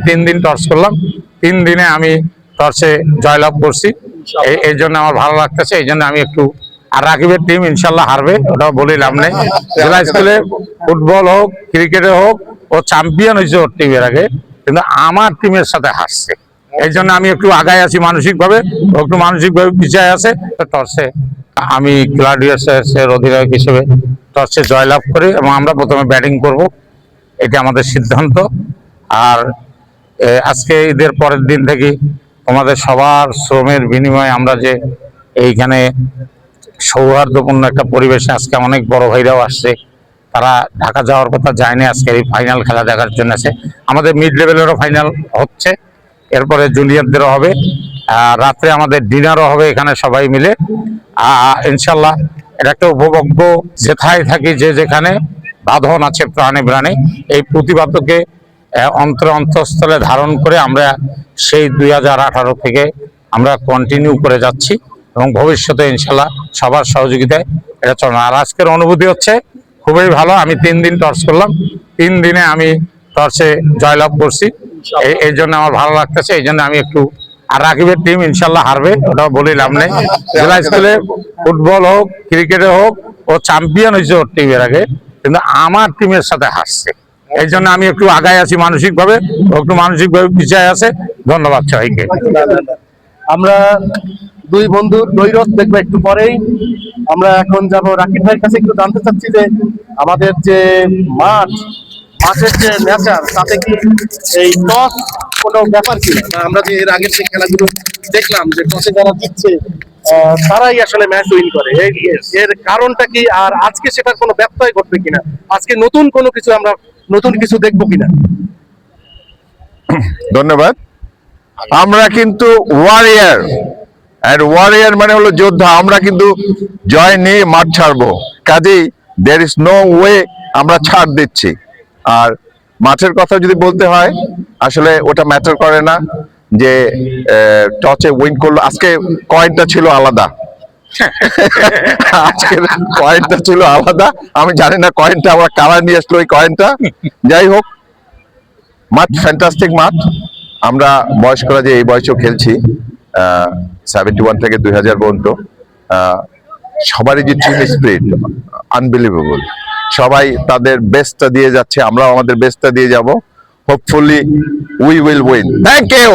3 দিন টর্চ করলাম, 3 দিনে আমি টর্চে জয়লাভ করছি। এই জন্য আমার ভালো লাগতেছে। এই জন্য আমি একটু, আর রাকিবের টিম ইনশাল্লাহ হারবে, ওটা বলে লাভ নেই। জেলা স্কুলে ফুটবল হোক ক্রিকেটে হোক, ও চ্যাম্পিয়ন হয়েছে ওর টিমের আগে, কিন্তু আমার টিমের সাথে হারছে। এই জন্য আমি একটু আগায় আছি মানসিকভাবে, একটু মানসিকভাবে পিছিয়ে আছে। টর্চে আমি গ্লাডিয়ার্সের অধিনায়ক হিসেবে টর্চে জয়লাভ করি এবং আমরা প্রথমে ব্যাটিং করব, এটা আমাদের সিদ্ধান্ত। আর আজকে ঈদের পরের দিন থেকে তোমাদের সবার শ্রমের বিনিময়ে আমরা যে এইখানে সৌহার্দ্যপূর্ণ একটা পরিবেশে, আজকে অনেক বড় ভাইরাও আসছে, তারা ঢাকা যাওয়ার কথা যায়নি, আজকে এই ফাইনাল খেলা দেখার জন্য আছে। আমাদের মিড লেভেলেরও ফাইনাল হচ্ছে, এরপরে জুনিয়রদেরও হবে, রাত্রে আমাদের ডিনারও হবে এখানে সবাই মিলে। ইনশাল্লাহ এটা একটা উপভোগ্য, যেথায় থাকি যে যেখানে বাঁধন আছে প্রাণে প্রাণে, এই প্রতিবাদকে অন্তঃস্থলে ধারণ করে আমরা সেই 2018 থেকে আমরা কন্টিনিউ করে যাচ্ছি এবং ভবিষ্যতে ইনশাল্লাহ সবার সহযোগিতায় এটা চলবে। আর আজকের অনুভূতি হচ্ছে খুবই ভালো। আমি 3 দিন টর্চ করলাম, 3 দিনে আমি টর্চে জয়লাভ করছি। এই জন্য আমার ভালো লাগতেছে। এই জন্য আমি একটু, আর রাকিবের টিম ইনশাল্লাহ হারবে, ওটা বলে লাভ নেই। জেলা স্কুলে ফুটবল হোক ক্রিকেটে হোক, ও চ্যাম্পিয়ন হয়েছে ওর টিমের আগে, কিন্তু আমার টিমের সাথে হারছে। এই জন্য আমি একটু আগায় আছি মানসিকভাবে, একটু মানসিকভাবে পিছিয়ে আছে। ধন্যবাদ সবাইকে। আমরা দুই বন্ধুর দ্বৈরথ দেখবো একটু পরেই। আমরা এখন যাব রাকিব ভাইয়ের কাছে, একটু জানতে চাচ্ছি যে আমাদের যে মাঠের যে নেচার, তাতে কি এই টস কোনো ব্যাপার কিনা? আমরা যে এর আগের যে খেলাগুলো দেখলাম যে টসে যারা জিতছে তারাই আসলে ম্যাচ উইন করে, এর কারণটা কি? আর আজকে সেটার কোনো ব্যত্যয় ঘটবে কিনা? আজকে নতুন কোনো কিছু আমরা নতুন কিছু দেখবো কিনা? ধন্যবাদ। আমরা কিন্তু ওয়ারিয়ার, আর ওয়ারিয়ার মানে হলো যোদ্ধা। আমরা কিন্তু জয় নিয়ে মাঠ ছাড়বো, কাজেই দেয়ার ইজ নো ওয়ে আমরা ছাড় দিচ্ছি। আর মাঠের কথা যদি বলতে হয়, আসলে ওটা ম্যাটার করে না যে টচে উইন করলো। আজকে কয়েনটা ছিল আলাদা, আজকের কয়েনটা ছিল আলাদা। আমি জানি না কয়েনটা আবার কারা নিয়ে আসলো এই কয়েনটা। যাই হোক, মাঠ ফ্যান্টাস্টিক মাঠ। আমরা বয়স্করা যে এই বয়সেও খেলছি, 71 থেকে 2000 পর্যন্ত, সবারই যে টিম স্পিরিট আনবিলিভেবল। সবাই তাদের বেস্টটা দিয়ে যাচ্ছে, আমরাও আমাদের বেস্টটা দিয়ে যাব। Hopefully we will win. Thank you.